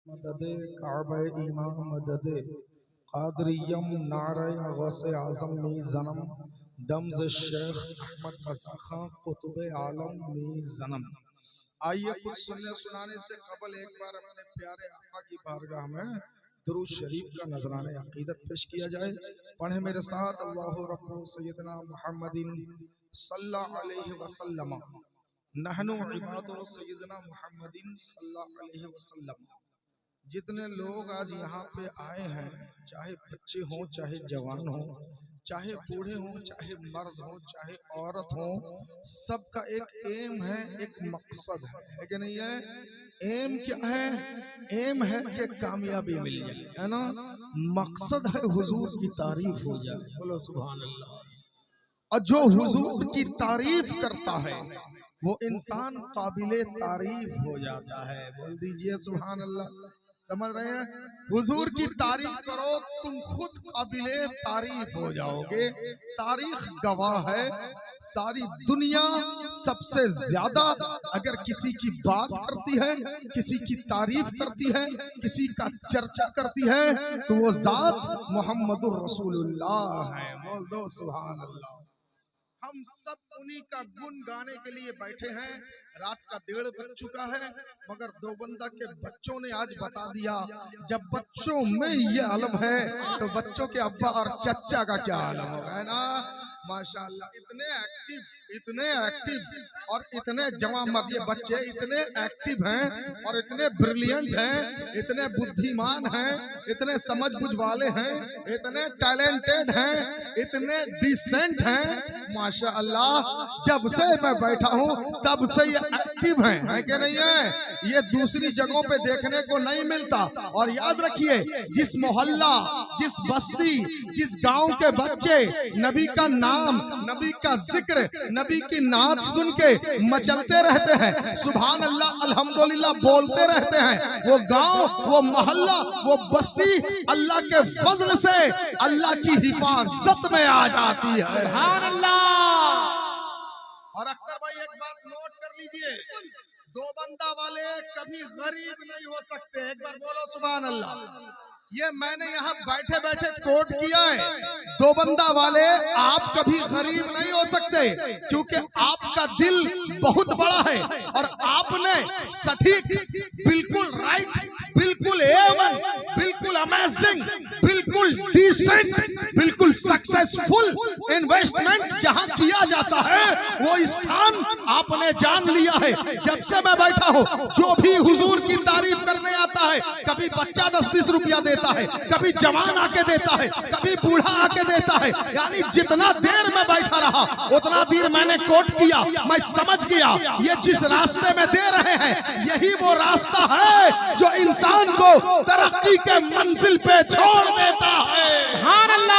मदद काबे इमाम मदद कादरियम नारे गौसे आजम मी जन्म दम्ज शेख अहमद रज़ा खां कुतुब आलम मी जन्म। आइए कुछ सुनने सुनाने से कबल एक बार अपने प्यारे आका की बारगाह में दुरूद शरीफ का नजराने अकीदत पेश किया जाए। पढ़े मेरे साथ अल्लाहु रब्बु सय्यदना मुहम्मदिन सल्लल्लाहु अलैहि वसल्लम नहनु इबादु सय्यदना मुहम्मदिन सल्लल्लाहु अलैहि वसल्लम। जितने लोग आज यहाँ पे आए हैं, चाहे बच्चे हों चाहे जवान हों, चाहे बूढ़े हों चाहे मर्द हों चाहे औरत हों, सबका एक एम है, एक मकसद है कि नहीं है? एम क्या है? एम है कि कामयाबी मिल जाए, है ना। मकसद है हुजूर की तारीफ हो जाए, बोलो सुभान अल्लाह। और जो हुजूर की तारीफ करता है वो इंसान काबिले तारीफ हो जाता है। बोल दीजिए सुभान अल्लाह। समझ रहे हैं? हुजूर की तारीफ करो तुम खुद काबिले तारीफ हो जाओगे। तारीख गवाह है, सारी दुनिया सबसे ज्यादा अगर किसी की बात करती है, किसी की तारीफ करती है, किसी का चर्चा करती है तो वो जात मोहम्मदुर रसूलुल्लाह है। बोल दो सुभान अल्लाह। हम सब उन्हीं का गुण गाने के लिए बैठे हैं। रात का 1:30 बज चुका है, मगर देवबंद के बच्चों ने आज बता दिया जब बच्चों में ये आलम है तो बच्चों के अब्बा और चच्चा का क्या आलम होगा, है ना। माशाअल्लाह, इतने एक्टिव और इतने जवामर्द ये बच्चे इतने एक्टिव हैं और इतने ब्रिलियंट हैं, इतने बुद्धिमान हैं, इतने समझ बुझ वाले हैं, इतने टैलेंटेड हैं, इतने डिसेंट हैं। माशाअल्लाह, जब से मैं बैठा हूँ तब से ये एक्टिव हैं, है कि नहीं है? ये दूसरी जगहों पे देखने को नहीं मिलता। और याद रखिए, जिस मोहल्ला, जिस बस्ती, जिस गांव के बच्चे नबी का नाम, नबी का जिक्र, नबी की नात सुन के मचलते रहते हैं, सुभान अल्लाह अल्हम्दुलिल्लाह बोलते रहते हैं, वो गांव, वो मोहल्ला, वो बस्ती अल्लाह के फजल से अल्लाह की हिफाजत में आ जाती है। सुभान अल्लाह। और अख्तर भाई एक बात नोट कर लीजिए, देवबंद वाले कभी गरीब नहीं हो सकते। एक बार बोलो सुभान अल्लाह। ये मैंने यहाँ बैठे बैठे कोट किया है। देवबंद वाले आप कभी गरीब नहीं हो सकते, क्योंकि आपका दिल बहुत बड़ा है और आपने सटीक, बिल्कुल राइट, बिल्कुल A1, बिल्कुल अमेजिंग, बिल्कुल डिसेंट, बिल्कुल सक्सेसफुल इन्वेस्टमेंट जहां किया जाता है वो स्थान आपने जान लिया है। जब से मैं बैठा हूं, जो भी हुजूर की तारीफ करने आता है, कभी बच्चा 10-20 रुपया देता है, कभी जवान आके देता है, कभी बूढ़ा आके देता है। यानी जितना देर मैं बैठा रहा उतना देर मैंने कोट किया। मैं समझ गया ये जिस रास्ते में दे रहे हैं यही वो रास्ता है जो इंसान को तरक्की के मंजिल पे छोड़ देता है। सुभान अल्लाह।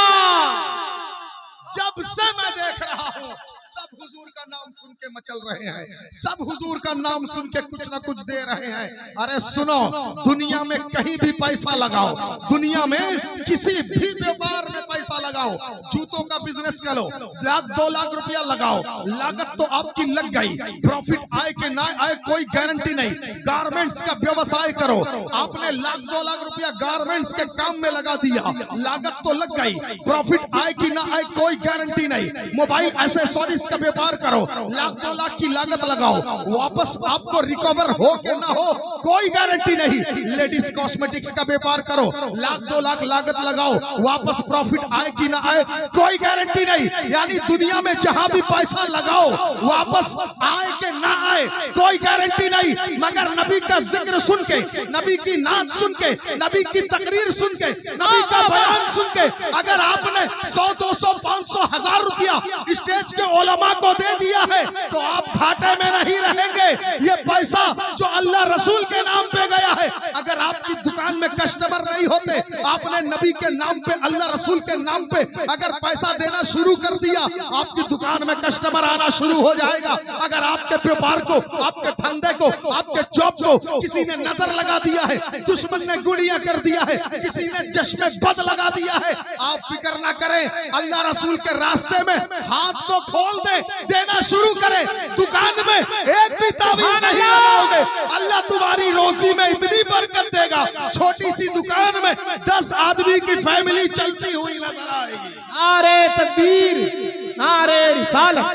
जब से मैं देख रहा हूँ सब हुजूर का नाम सुन के मचल रहे हैं, सब हुजूर का नाम सुन के कुछ ना कुछ दे रहे हैं। अरे सुनो, दुनिया में कहीं भी पैसा लगाओ, दुनिया में किसी भी व्यापार में पैसा लगाओ, जूतों का बिजनेस करो, 1-2 लाख रुपया लगाओ, लागत तो आपकी लग गई, प्रॉफिट आए कि ना आए कोई गारंटी नहीं। गारमेंट्स का व्यवसाय करो, आपने 1-2 लाख रुपया गारमेंट्स के काम में लगा दिया, लागत तो लग गई, प्रॉफिट आए कि ना आए कोई गारंटी नहीं। मोबाइल एक्सेसरीज का व्यापार करो, 1-2 लाख की लागत लगाओ, वापस आपको रिकवर हो के ना हो कोई गारंटी नहीं। लेडीज कॉस्मेटिक्स का व्यापार करो, 1-2 लाख लागत लगाओ, वापस प्रॉफिट आए कि ना आए कोई गारंटी नहीं। यानी दुनिया में जहां भी पैसा लगाओ वापस आए कि ना आए कोई गारंटी नहीं। मगर नबी का जिक्र सुन के, नबी की नात सुन के, नबी की तकरीर सुन के, नबी का बयान सुन के अगर आपने 100, 200, 500, 1000 रुपया स्टेज के उलमा को दे दिया है तो आप घाटे में नहीं रहेंगे। ये पैसा जो अल्लाह रसूल के नाम पे गया है, अगर आपकी दुकान में कस्टमर नहीं होते, आपने नबी के नाम पे, अल्लाह रसूल के नाम पे अगर पैसा देना शुरू कर दिया, आपकी दुकान में कस्टमर आना शुरू हो जाएगा। अगर आपके व्यापार को, आपके धंधे धंधे को, आपके जॉब को किसी ने नजर लगा दिया है, दुश्मन ने गुड़िया कर दिया है, किसी ने चश्मे बद लगा दिया है, आप फिक्र ना करें, अल्लाह रसूल के रास्ते में हाथ को खोल दे, देना शुरू करें, दुकान में एक भी तावीज़ नहीं लगाओगे, अल्लाह तुम्हारी रोजी में इतनी बरकत देगा, छोटी सी दुकान में 10 आदमी की फैमिली चलती हुई नजर आएगी। नारे तकबीर, नारे रिसालत,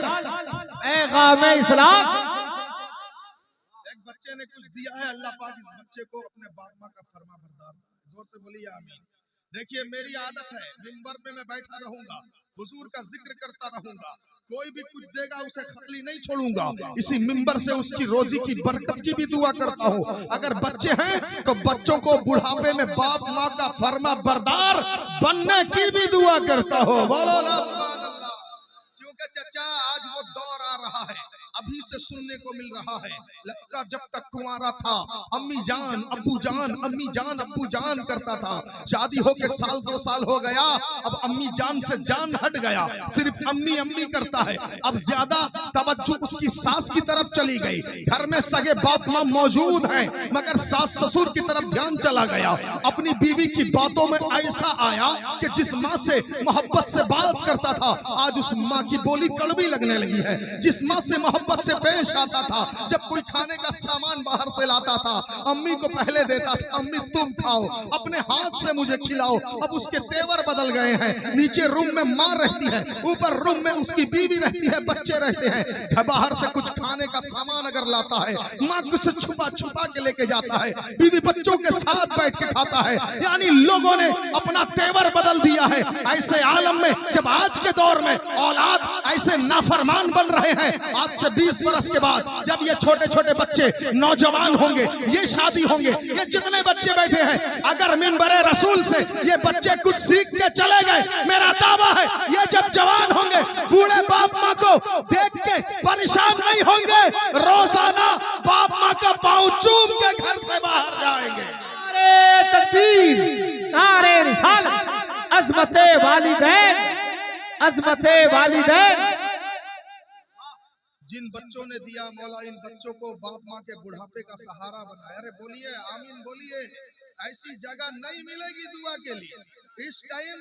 पैगाम इस्लाम। एक बच्चे ने कुछ दिया है, अल्लाह पाक इस बच्चे को अपने बाप माँ का फरमा बरदार, जोर से बोलिए आमीन। देखिए मेरी आदत है, मिंबर पे मैं बैठा रहूंगा, हुजूर का जिक्र करता रहूंगा, कोई भी कुछ देगा उसे खाली नहीं छोड़ूंगा, इसी मिंबर से उसकी रोजी की बरकत की भी दुआ करता हूँ। अगर बच्चे हैं तो बच्चों को बुढ़ापे में बाप माँ का फरमा बरदार बनने की भी दुआ करता हूँ। बोलो ना सुभान अल्लाह। क्योंकि चचा आज वो दौर आ रहा है, अभी से सुनने को मिल रहा है, लड़का जब तक कुंवारा था अम्मी जान अब्बू जान, अम्मी जान अब्बू जान करता था, शादी होके साल 2 साल हो गया, अब अम्मी जान से जान हट गया, सिर्फ अम्मी अम्मी करता है, अब ज्यादा तवज्जो उसकी सास की तरफ चली गई, घर में सगे बाप माँ मौजूद हैं मगर सास ससुर की तरफ ध्यान चला गया, अपनी बीवी की बातों में ऐसा आया कि जिस माँ से मोहब्बत से बात करता था आज उस माँ की बोली कड़वी लगने लगी है, जिस माँ से मोहब्बत से पेश आता था, जब कोई खाने का सामान बाहर से लाता था अम्मी को पहले देता था, अम्मी तुम खाओ, अपने हाथ से मुझे खिलाओ, अब उसके तेवर बदल गए हैं, नीचे रूम में माँ रहती है, ऊपर रूम में उसकी बीवी रहती है, बच्चे रहते हैं, बाहर से कुछ खाने का सामान अगर लाता है माँ उसे छुपा छुपा के लेके जाता है, बीवी बच्चों के साथ बैठ के खाता है, यानी लोगों ने अपना तेवर बदल दिया है। ऐसे आलम में जब आज के दौर में औलाद ऐसे नाफरमान बन रहे हैं, आज से 20 बरस के बाद जब ये छोटे छोटे बच्चे नौजवान होंगे, ये शादी होंगे, ये जितने बच्चे बैठे हैं, अगर मिंबरे रसूल से ये बच्चे कुछ सीख के चले गए, मेरा दावा है ये जब जवान होंगे बूढ़े बाप माँ को देख के परेशान नहीं होंगे, रोजाना बाप माँ का पाँव चूम के घर से बाहर जाएंगे। नारे तकबीर, नारे रिसालत, अज़मते वालिदैन, अज़मते वालिदैन। जिन बच्चों ने दिया मौला इन बच्चों को बाप माँ के बुढ़ापे का सहारा बनाया। अरे बोलिए आमीन बोलिए। ऐसी जगह नहीं मिलेगी दुआ के लिए। इस टाइम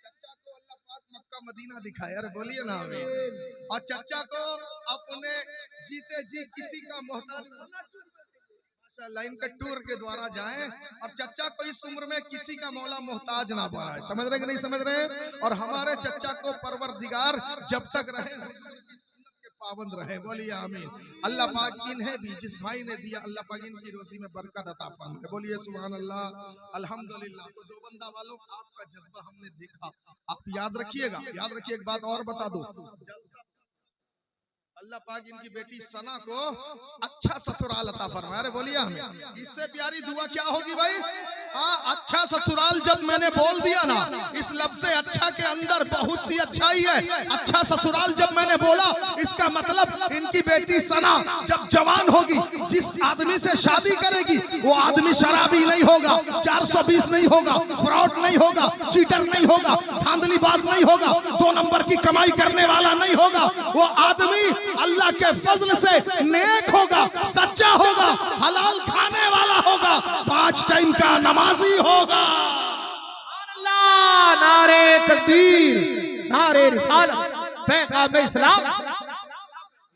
चचा को अल्लाह पाक मक्का मदीना दिखाए। अरे बोलिए ना आमीन। और चचा को अपने जीते जी किसी का मोहताज लाइन के टूर के द्वारा जाएं और चचा को इस उम्र में किसी का मौला मोहताज ना बनाए। समझ रहे कि नहीं समझ रहे? और हमारे चचा को परवरदिगार जब तक रहे पाबंद रहे। बोलिए आमीन। अल्लाह पाक इन्हें भी जिस भाई ने दिया अल्लाह पाक इनकी रोजी में बरकत अता फरमाए। बोलिए सुभान अल्लाह अल्हम्दुलिल्लाह। तो दो बंदा वालों आपका जज्बा हमने देखा, आप याद रखिएगा। याद रखिए एक बात और बता दो, अल्लाह पाक इनकी बेटी सना को अच्छा ससुराल अता फरमाए। अरे बोलिए हमें इससे प्यारी दुआ क्या होगी भाई? हाँ, अच्छा ससुराल जब मैंने बोल दिया ना, इस लफ्ज़ से अच्छा के अंदर बहुत सी अच्छाई है। अच्छा ससुराल जब मैंने बोला, इसका मतलब इनकी बेटी सना जब जवान होगी, जिस आदमी से शादी करेगी वो आदमी शराबी नहीं होगा, 420 नहीं होगा, फ्रॉड नहीं होगा, चीटर नहीं होगा, धांधलीबाज नहीं होगा, 2 नंबर की कमाई करने वाला नहीं होगा। वो आदमी अल्लाह के फजल से नेक होगा, सच्चा होगा, हलाल खाने वाला होगा, 5 टाइम का नमाजी होगा। अल्लाह, नारे तकबीर, नारे रिसालत, पैगाम इस्लाम।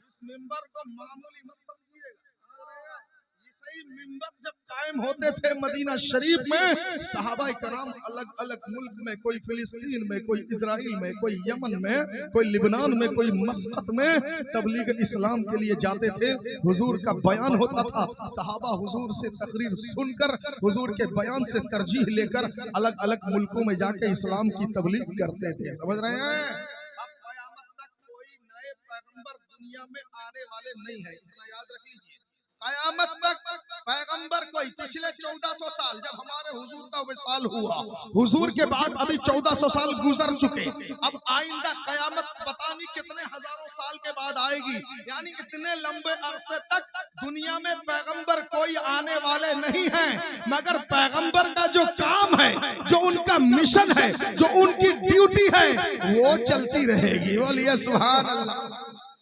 इस मिंबर को मामूली मत समझिए। सही मिंबर जब कायम होते थे मदीना शरीफ में, सहाबाए कराम अलग अलग मुल्क में, कोई फिलिस्तीन में, कोई इजराइल में, कोई यमन में, कोई लिबनान में, कोई मस्कत में तबलीग इस्लाम के लिए जाते थे। हुजूर का बयान होता था, सहाबा हुजूर से तकरीर सुनकर हुजूर के बयान से तरजीह लेकर अलग अलग मुल्कों में जाके इस्लाम की तबलीग करते थे। समझ रहे हैं? अब क़यामत तक कोई नए पैगंबर दुनिया में आने वाले नहीं है, इतना याद रख लीजिए। क़यामत तक पैगंबर कोई पिछले 1400 साल जब हमारे हुजूर का विसाल हुआ, हुजूर के बाद अभी 1400 साल गुजर चुके, अब आइंदा क़यामत पता नहीं कितने हजारों साल के बाद आएगी। यानी इतने लंबे अरसे तक दुनिया में पैगंबर कोई आने वाले नहीं हैं, मगर पैगंबर का जो काम है, जो उनका मिशन है, जो उनकी ड्यूटी है, वो चलती रहेगी। बोलिए सुभान अल्लाह।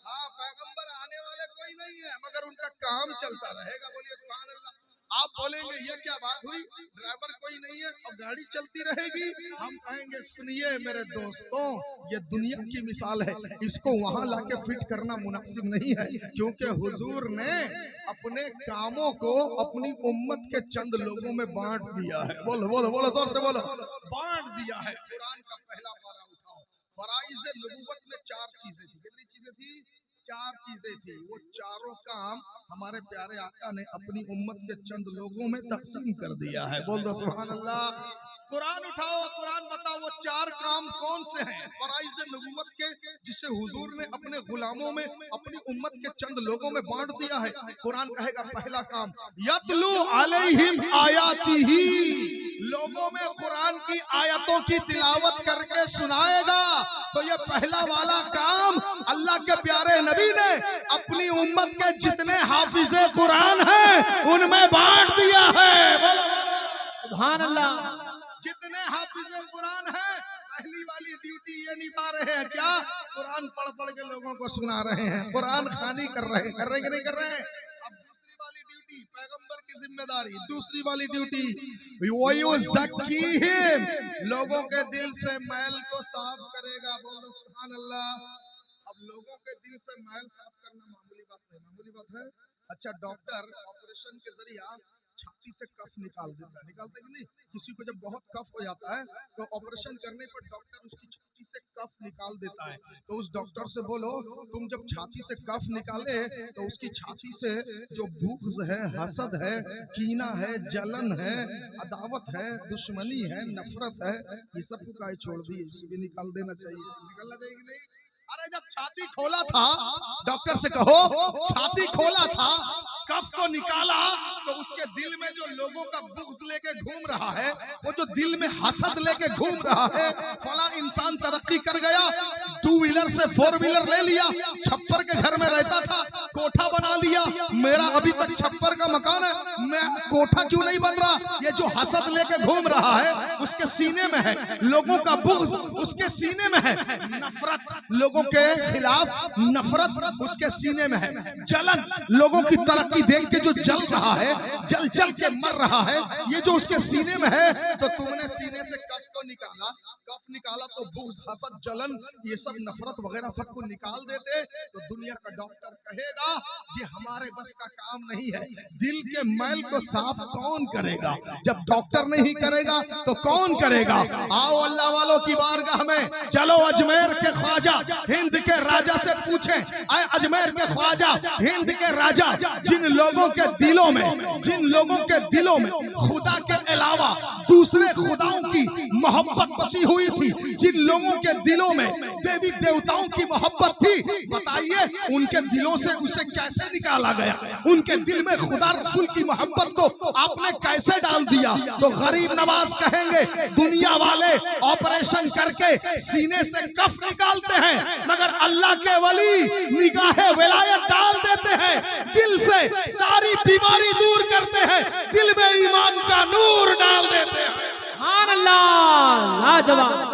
हाँ, पैगंबर आने वाले कोई नहीं है, मगर उनका काम चलता रहे। आप बोलेंगे ये क्या बात हुई, ड्राइवर कोई नहीं है और गाड़ी चलती रहेगी। हम कहेंगे सुनिए मेरे दोस्तों, ये दुनिया की मिसाल है, इसको वहां लाके फिट करना मुनासिब नहीं है, क्योंकि हुजूर ने अपने कामों को अपनी उम्मत के चंद लोगों में बांट दिया है। बोलो बोलो बोलो जोर से बोलो, बांट दिया है। कुरान का पहला पारा उठाओ, फराइज़ नबूवत में 4 चीजें थी। कितनी चीजें थी? 4 चीजें थी। वो चारों काम हमारे प्यारे आका ने अपनी उम्मत के चंद लोगों में तकसीम कर दिया है। बोल दो सुभान अल्लाह। कुरान उठाओ, कुरान बताओ वो 4 काम कौन से हैं फराइज़ नबूवत के, जिसे हुजूर ने अपने गुलामों में अपनी उम्मत के चंद लोगों में बांट दिया है। कुरान कहेगा पहला काम यतलू अलैहिम आयातिही, लोगों में कुरान की आयतों की तिलावत करके सुनाएगा। तो ये पहला वाला काम अल्लाह के प्यारे नबी ने अपनी उम्मत के जितने हाफिज़े कुरान हैं उनमें बांट दिया है। बोलो बोलो सुभान अल्लाह। जितने हाफिज़े कुरान हैं पहली वाली ड्यूटी ये निभा रहे हैं, क्या? कुरान पढ़ पढ़ के लोगों को सुना रहे हैं, कुरान खानी कर रहे हैं। कर रहे कि नहीं कर रहे हैं? अब दूसरी वाली ड्यूटी पैगंबर की जिम्मेदारी, दूसरी वाली ड्यूटी वयुज़क्कीहिम, लोगों के दिल से मैल को साफ करेगा। बोलो सुभान अल्लाह। अब लोगों के दिल से मैल साफ करना मामूली बात नहीं, मामूली बात है। अच्छा, डॉक्टर ऑपरेशन के जरिए छाती से कफ निकाल देता है, निकालता है कि नहीं? किसी को जब बहुत कफ हो जाता है तो ऑपरेशन करने पर डॉक्टर उसकी छाती से कफ निकाल देता है। तो उस डॉक्टर से बोलो, तुम जब छाती से कफ निकाले तो उसकी छाती से जो बुग़्ज़ है, हसद है, कीना है, जलन है, अदावत है, दुश्मनी है, नफरत है, ये सब को काहे छोड़ दिए, इसे भी निकाल देना चाहिए। निकालना चाहिए कि नहीं? अरे जब छाती खोला था, डॉक्टर से कहो, छाती खोला था, कफ को निकाला, तो उसके दिल में जो लोगों का बुग़्ज़ लेके घूम रहा है, वो जो दिल में हसद लेके घूम रहा है, फला इंसान तरक्की कर गया, 2 व्हीलर से 4 व्हीलर ले लिया, छप्पर के घर में रहता था, कोठा बना लिया, मेरा अभी तक छप्पर का मकान है, मैं कोठा क्यों नहीं बन रहा? ये जो हसद लेके घूम रहा है उसके सीने में है, लोगों का बुग़्ज़ उसके सीने में है, नफरत लोगों के खिलाफ नफरत उसके सीने में है, जलन लोगों की तरक्की देख के जो जल रहा है, जल जल के मर रहा है, ये जो उसके सीने में है। तो तुमने सीने से कफ को निकाला, कफ निकाला तो बुग़्ज़, हसद, जलन, ये सब नफरत वगैरह सबको निकाल देते। तो दुनिया का डॉक्टर कहेगा ये हमारे बस का काम नहीं है। दिल के मैल को साफ कौन करेगा? जब डॉक्टर नहीं करेगा तो कौन करेगा? आओ अल्लाह वालों की बारगाह में, चलो अजमेर के ख्वाजा हिंद के राजा से पूछें, आए अजमेर के ख्वाजा हिंद के राजा, जिन लोगों के दिलों में खुदा के अलावा दूसरे खुदाओं की मोहब्बत बसी हुई थी, जिन लोगों के दिलों में देवी देवताओं की मोहब्बत थी, बताइए उनके दिलों से उसे कैसे निकाला गया? उनके दिल में खुदा रसूल की मोहब्बत को आपने कैसे डाल दिया? तो गरीब नवाज कहेंगे दुनिया वाले ऑपरेशन करके सीने से कफ निकालते हैं, मगर अल्लाह के वली निगाहे विलायत डाल देते हैं, दिल से सारी बीमारी दूर करते हैं, दिल में ईमान का नूर डाल देते हैं। सुभान अल्लाह, लाजवाब।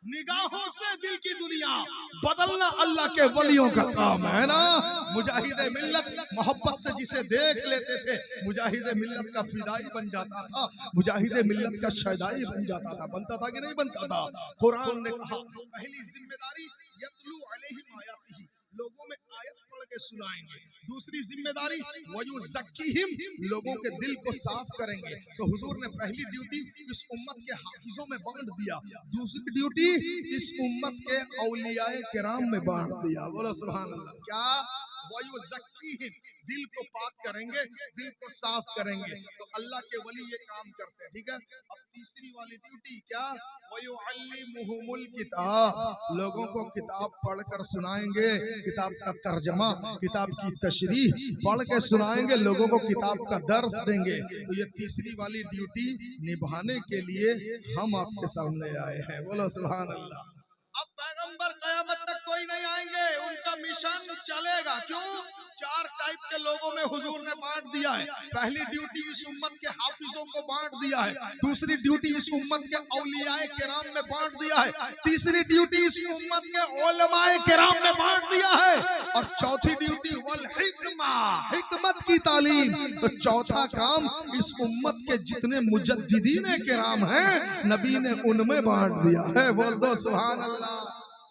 निगाहों से दिल की दुनिया बदलना अल्लाह के वलियों का काम है ना। मुजाहिद मिल्लत मोहब्बत से जिसे देख लेते थे, मुजाहिद मिल्लत का फिदाई बन जाता था, मुजाहिद मिल्लत का शहदाई बन जाता था। बनता था कि नहीं बनता था? कुरान ने कहा पहली जिम्मेदारी यतलू अलैहिम आयातिही, लोगों में आयत पढ़ के सुनाएंगे। दूसरी जिम्मेदारी वयुज़क्कीहिम, लोगों के दिल को साफ करेंगे। तो हुजूर ने पहली ड्यूटी इस उम्मत के हाफिजों में बांट दिया, दूसरी ड्यूटी इस उम्मत के औलियाए किराम में बांट दिया। बोलो सुभान अल्लाह। क्या? वयुज़क्कीहिम, दिल को पाक करेंगे, दिल को साफ करेंगे। तो अल्लाह के वली ये काम करते हैं, ठीक है। अब तीसरी वाली ड्यूटी क्या? वयुअल्लिमुहुमुल किताब, लोगों को किताब पढ़कर सुनाएंगे, किताब का तर्जमा, किताब की तशरीह पढ़ के सुनाएंगे, लोगों को किताब का दर्स देंगे। तो ये तीसरी वाली ड्यूटी निभाने के लिए हम आपके सामने आए हैं। बोलो सुभान अल्लाह। अब पैगंबर कयामत तक कोई नहीं आएंगे, उनका मिशन चलेगा। क्यों? 4 टाइप के लोगों में हुजूर ने बांट दिया है। पहली ड्यूटी इस उम्मत के हाफिजों को बांट दिया है, दूसरी ड्यूटी इस उम्मत के औलियाए किराम में बांट दिया है, तीसरी ड्यूटी इस उम्मत के उलमाए किराम में बांट दिया है, और चौथी ड्यूटी वल हिकमा, हिकमत की तालीम। तो चौथा काम इस उम्मत के जितने मुजद्दिदीन किराम हैं नबी ने उनमें बांट दिया है। बोल दो सुभान अल्लाह।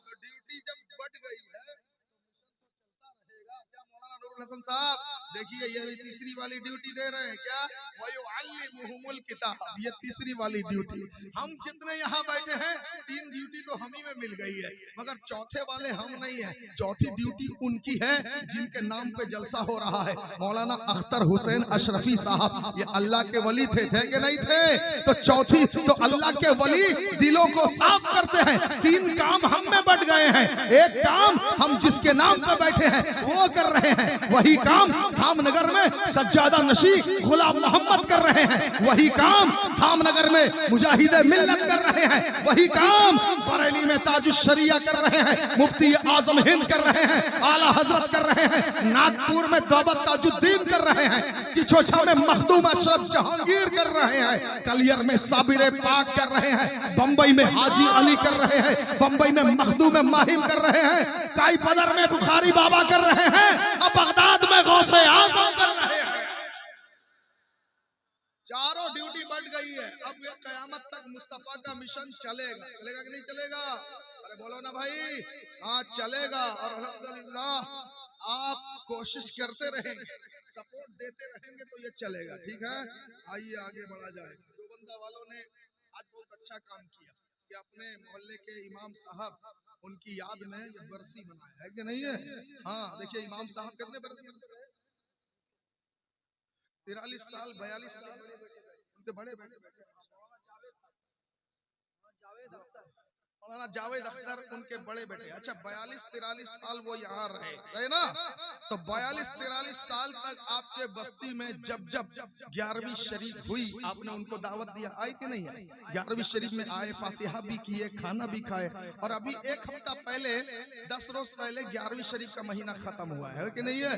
तो ड्यूटी जब बढ़ गई है रहेगा क्या मौलाना नूरुल हसन साहब? देखिए ये भी तीसरी वाली ड्यूटी दे रहे हैं क्या? वयुअल्लिमुहुमुल किताब, ये तीसरी वाली ड्यूटी। हम जितने यहाँ बैठे हैं 3 ड्यूटी तो हम ही में मिल गई है, मगर चौथे वाले हम नहीं है। चौथी ड्यूटी उनकी है जिनके नाम पे जलसा हो रहा है। मौलाना अख्तर हुसैन अशरफी साहब, ये अल्लाह के वली थे कि नहीं थे? तो चौथी तो अल्लाह के वली दिलों को साफ करते हैं। 3 काम हम में बढ़ गए हैं। एक काम हम जिसके नाम पे बैठे हैं वो कर रहे हैं, वही काम धामनगर में सज्जादा नशी गुलाम मोहम्मद कर रहे हैं, वही काम धामनगर में मुजाहिदे मिल्लत कर रहे हैं, वही काम बरेली में ताजुश शरिया कर रहे हैं, मुफ्ती आजम हिंद कर रहे हैं, आला हजरत कर रहे हैं, नागपुर में दौबत ताजुद्दीन कर रहे हैं, किछोछा में मखदूम अशरफ जहांगीर कर रहे हैं, कलियर में साबिर पाक कर रहे हैं, बंबई में हाजी अली कर रहे हैं, बंबई में मखदूम माहिम कर रहे हैं, काई पदर में बुखारी बाबा कर रहे हैं, अब बगदाद में गौसे आजम कर रहे हैं। चारों ड्यूटी बढ़ गई है। अब ये कयामत तक मुस्तफा का मिशन चलेगा। चलेगा कि नहीं चलेगा? अरे बोलो ना भाई। हाँ चलेगा। और अल्हम्दुलिल्लाह आप कोशिश करते रहेंगे, सपोर्ट देते रहेंगे तो ये चलेगा। ठीक है, आइए आगे बढ़ा जाए। देवबंदा वालों ने आज बहुत अच्छा काम किया कि अपने मोहल्ले के इमाम साहब उनकी याद में ये बरसी मनाया है कि नहीं है? हाँ देखिए इमाम साहब कितने बरसी मनाते हैं? 43 साल 42 साल उनके बड़े बेटे मौलाना जावेद अख्तर उनके बड़े बेटे। अच्छा 42-43 साल वो यहाँ रहे ना, तो 42-43 साल तक आपके बस्ती में जब 11वीं शरीफ हुई आपने उनको दावत दिया, आए कि नहीं है? 11वीं शरीफ में आए, फातिहा भी किए, खाना भी खाए। और अभी 1 हफ्ता पहले 10 रोज पहले 11वीं शरीफ का महीना खत्म हुआ है कि नहीं है?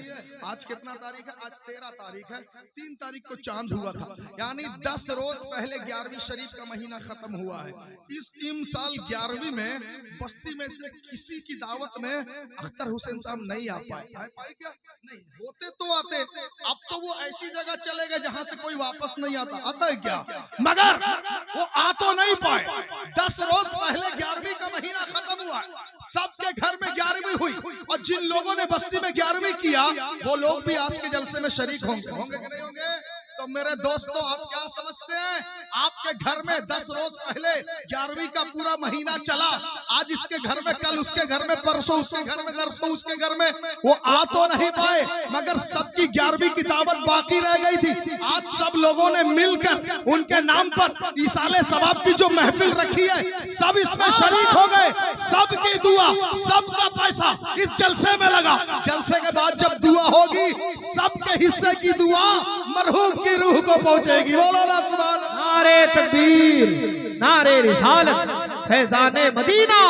आज कितना तारीख है? आज 13 तारीख है। 3 तारीख को चांद हुआ था, यानी 10 रोज पहले 11वीं शरीफ का महीना खत्म हुआ है। इस साल 11वीं में बस्ती में से किसी की दावत में अख्तर हुसैन साहब नहीं आ पाए क्या? नहीं होते तो आते। अब तो वो ऐसी जगह चले गए जहां से कोई वापस नहीं आता है क्या? मगर वो आ तो नहीं पाए। 10 रोज पहले 11वीं का महीना खत्म हुआ, सबके घर में 11वीं हुई, और जिन लोगों ने बस्ती में 11वीं किया वो लोग भी आज के जलसे में शरीक होंगे कि नहीं होंगे? तो मेरे दोस्तों आप क्या समझते हैं? आपके घर में 10 रोज पहले 11वीं का पूरा महीना चला, आज इसके घर में, कल उसके घर में, परसों उसके घर में, नरसों उसके घर में, वो आ तो नहीं पाए मगर सबकी 11वीं की दावत बाकी रह गई थी। आज सब लोगों ने मिलकर उनके नाम पर इसाले सवाब की जो महफिल रखी है सब इसमें शरीक हो गए। सबकी दुआ, सबका पैसा इस जलसे में लगा। जलसे के बाद जब दुआ होगी सबके हिस्से की दुआ मरहूम की रूह को पहुंचेगी। बोलो ना सुभान अल्लाह। नारे तकबीर, नारे रिसालत, फैजाने मदीना,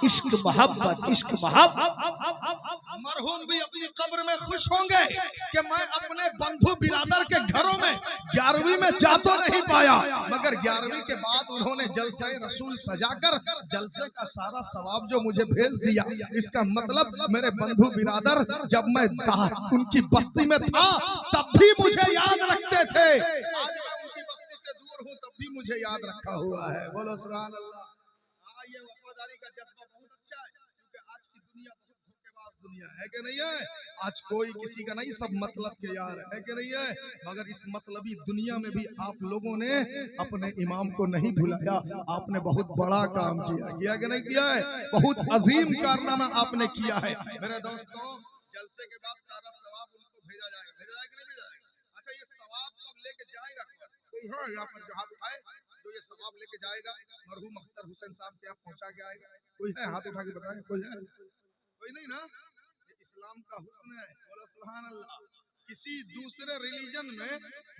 इश्क मोहब्बत, इश्क मोहब्बत। मरहूम भी अपनी कब्र में खुश होंगे कि मैं अपने बंधु बिरादर के घरों में 11वीं में जा तो नहीं पाया, मगर 11वीं के बाद उन्होंने जलसे रसूल सजाकर जलसे का सारा सवाब जो मुझे भेज दिया। इसका मतलब मेरे बंधु बिरादर जब मैं उनकी बस्ती में था तब भी मुझे याद रखते थे। आज मैं उनकी बस्ती से दूर हूँ तब भी मुझे याद रखा हुआ है। बोलो सुभान अल्लाह। हाँ ये वफादारी का जज्बा बहुत अच्छा है, क्योंकि आज की दुनिया बहुत धोखेबाज दुनिया है कि नहीं है? आज कोई किसी का नहीं, सब मतलब के यार है कि नहीं है? मगर इस मतलबी दुनिया में भी आप लोगों ने अपने इमाम को नहीं भुलाया। आपने बहुत बड़ा काम किया कि नहीं किया है? बहुत अजीम कारनामा आपने किया है। मेरे दोस्तों जलसे के बाद सारा सवाब उनको भेजा जाएगा कि नहीं भेजा जाएगा? अच्छा ये सवाब सब लेके जाएगा कोई? हाँ यहाँ पर जो हाथ उठाए जो ये सवाब लेके जाएगा मरहूम अख्तर हुसैन साहब के आप पहुंचा के आएगा? कोई है? हाथ उठा के बताएं, कोई है? कोई नहीं ना? ये इस्लाम का हुस्न है। बोलो सुभान अल्लाह। किसी दूसरे रिलीजन में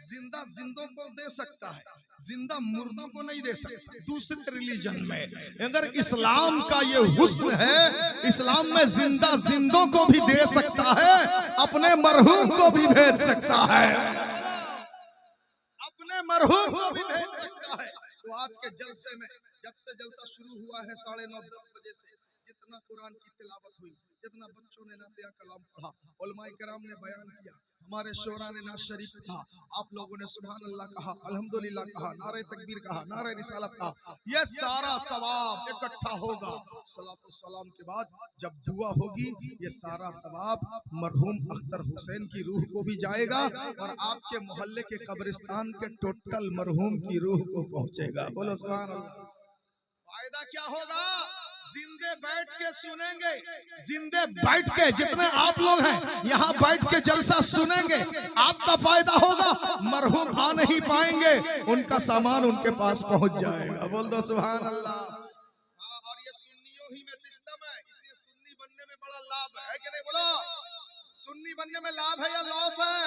जिंदों को दे सकता है, जिंदा मुर्दों को नहीं दे सकता। दूसरे रिलीजन में अगर इस्लाम का ये हुस्न है, इस्लाम में जिंदों को भी दे सकता है, अपने मरहूम को भी भेज सकता है, अपने मरहूम को भी भेज सकता है। तो आज के जलसे में जब से जलसा शुरू हुआ है 9:30-10 बजे से जितना कुरान की तिलावत हुई, जितना बच्चों ने नातिया कलाम पढ़ा, उलमाए किराम ने बयान किया, हमारे शोरा ने नाज शरीफ कहा, आप लोगों ने सुभान अल्लाह कहा, अल्हम्दुलिल्लाह कहा, नारे तकबीर कहा, नारे रिसालत कहा, ये सारा सवाब इकट्ठा होगा। सलातो सलाम के बाद जब दुआ होगी, ये सारा सवाब मरहूम अख्तर हुसैन की रूह को भी जाएगा और आपके मोहल्ले के कब्रिस्तान के टोटल मरहूम की रूह को पहुंचेगा। बोलो सुभान अल्लाह। फायदा क्या होगा? जिंदे बैठ के सुनेंगे, जिंदे बैठ के जितने आप लोग हैं यहाँ बैठ के जलसा सुनेंगे, आपका फायदा होगा। मरहूम आ नहीं पाएंगे, उनका सामान उनके पास पहुंच जाएगा। बोल दो सुभान अल्लाह। और ये सुन्नियों ही में सिस्टम है, इसलिए सुन्नी बनने में बड़ा लाभ है कि नहीं? बोलो, सुन्नी बनने में लाभ है या लॉस है?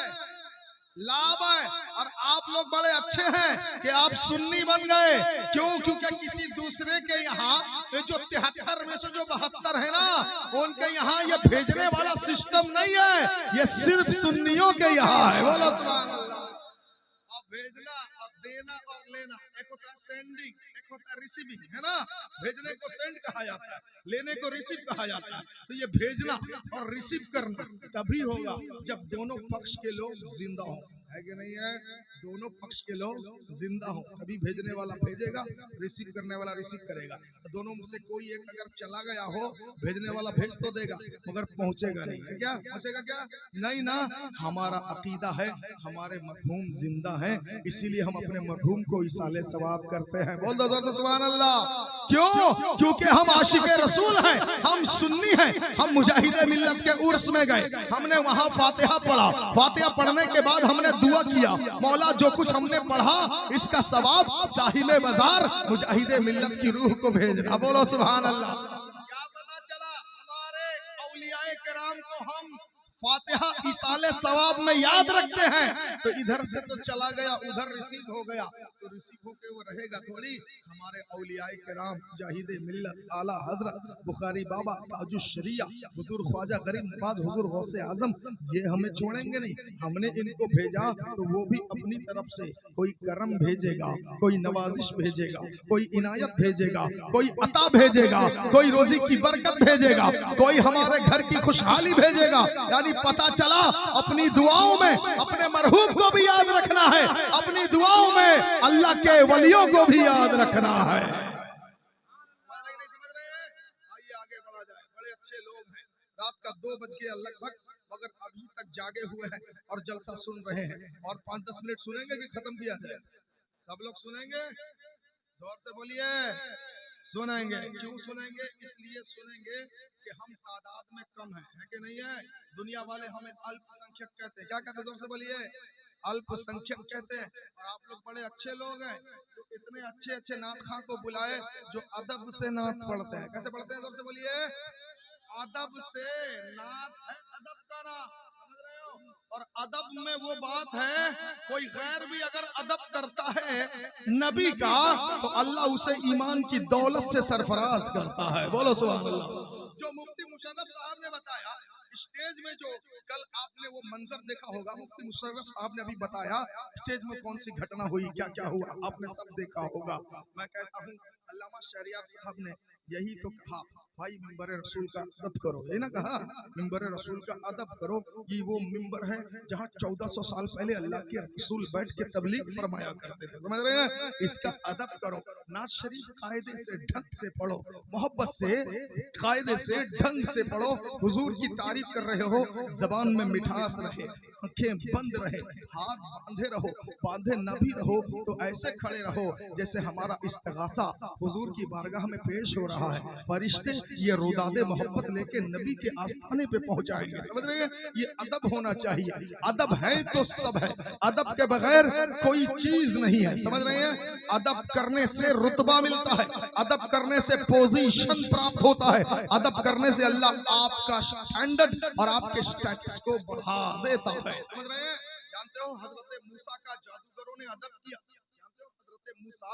लाभ है। और आप लोग बड़े अच्छे हैं कि आप सुन्नी बन गए। क्यों? क्योंकि किसी दूसरे के यहाँ जो 73 में से जो 72 है ना, उनके यहाँ ये भेजने वाला सिस्टम नहीं है, ये सिर्फ सुन्नियों के यहाँ है। बोलो सुभान अल्लाह। अब भेजना, अब देना और लेना, एक होता है सेंडिंग, एक होता है रिसीविंग, है ना? भेजने को सेंड कहा जाता है, लेने को रिसीव कहा जाता है। तो ये भेजना और रिसीव करना तभी होगा जब दोनों पक्ष के लोग जिंदा हों, है कि नहीं है? दोनों पक्ष के लोग जिंदा हों तभी भेजने वाला भेजेगा, रिसीव करने वाला रिसीव करेगा। तो दोनों में से कोई एक अगर चला गया हो, भेजने वाला भेज तो देगा मगर पहुंचेगा नहीं, है क्या? पहुंचेगा क्या? नहीं ना। हमारा अकीदा है हमारे मरहूम जिंदा हैं, इसीलिए हम अपने मरहूम को इसाले सवाब करते हैं। बोल दो जोर से सुभान अल्लाह। क्यों? क्योंकि हम आशिके रसूल हैं, हम सुन्नी हैं, हम मुजाहिदे मिल्लत के उर्स में गए, हमने वहां फातिहा पढ़ा, फातिहा पढ़ने के बाद हमने दुआ किया, मौला जो कुछ हमने पढ़ा इसका सवाब साहिबे बाजार मुजाहिदे मिल्लत की रूह को भेजना। बोलो सुभान अल्लाह। क्या पता चला? हमारे औलियाए किराम को हम फातिहा इसाले सवाब में याद रखते हैं, तो इधर से तो चला गया, उधर रिसीव हो गया, तो रिसीव होके वो रहेगा थोड़ी। हमारे औलियाए किराम मुजाहिदे मिल्लत आला हजरत बुखारी बाबा ताजुश शरिया हुजूर ख्वाजा गरीब नवाज हुजूर गौसे आजम, ये हमें छोड़ेंगे नहीं। हमने इनको भेजा तो वो भी अपनी तरफ से कोई करम भेजेगा, कोई नवाजिश भेजेगा, कोई इनायत भेजेगा, कोई अता भेजेगा, कोई रोजी की बरकत भेजेगा, कोई हमारे घर की खुशहाली भेजेगा। यानी पता चला अपनी दुआओं में अपने मरहूम को भी याद रखना है, अपनी दुआओं में अल्लाह के वलियों को भी याद रखना है। नहीं समझ रहे हैं? आइए आगे बढ़ा जाए। बड़े अच्छे लोग हैं, रात का 2 बज गया लगभग, मगर अभी तक जागे हुए हैं और जलसा सुन रहे हैं। और 5-10 मिनट सुनेंगे कि खत्म किया जाए? सब लोग सुनेंगे? जोर से बोलिए। सुनेंगे। क्यों सुनेंगे? इसलिए सुनेंगे कि हम तादाद में कम है कि नहीं है? दुनिया वाले हमें अल्पसंख्यक कहते हैं। क्या कहते हैं? जोर से बोलिए। अल्पसंख्यक कहते हैं। और आप लोग बड़े अच्छे लोग हैं, तो इतने अच्छे अच्छे नात खां को बुलाए जो अदब से नात पढ़ते हैं। कैसे पढ़ते हैं? जोर से बोलिए। अदब से नात है, अदब का नाम, समझ रहे हो? और अदब में वो बात है, कोई गैर भी अगर अदब करता है नबी का, तो अल्लाह उसे ईमान की दौलत से सरफराज करता है। बोलो सुभान अल्लाह। जो मुफ्ती मुशर्रफ साहब ने बताया स्टेज में, जो कल आपने वो मंजर देखा होगा, मुफ्ती मुशर्रफ साहब ने अभी बताया स्टेज में कौन सी घटना हुई, क्या क्या हुआ, आपने सब देखा होगा। मैं कहता हूँ अल्लामा शहरियार साहब ने यही तो कहा, भाई मिंबर रसूल का अदब करो, ये ना कहा मिंबर रसूल का अदब करो। ये वो मिंबर है जहाँ 1400 साल पहले अल्लाह के रसूल बैठ के तबलीग फरमाया करते थे, समझ रहे हैं? इसका अदब करो। नाज शरीफ कायदे से ढंग से पढ़ो, मोहब्बत से कायदे से ढंग से पढ़ो। हुजूर की तारीफ कर रहे हो, जबान में मिठास रहे, आंखें बंद रहे, हाथ बांधे रहो, बांधे न भी रहो तो ऐसे खड़े रहो जैसे हमारा इस्तिगासा हुजूर की बारगाह में पेश हो रहा है। फरिश्ते ये रुदादे मोहब्बत लेके नबी के आस्थाने पे पहुंचाएंगे, समझ रहे हैं? ये अदब होना चाहिए। अदब है तो सब है, अदब के बगैर कोई चीज नहीं है, समझ रहे हैं? अदब करने से रुतबा मिलता है, अदब करने से पोजीशन प्राप्त होता है, अदब करने से अल्लाह आपका स्टैंडर्ड और आपके स्टेटस को बढ़ा देता है, समझ रहे हैं? जानते हो हजरत मूसा का जादूगरों ने अदब किया। जानते हो हजरत मूसा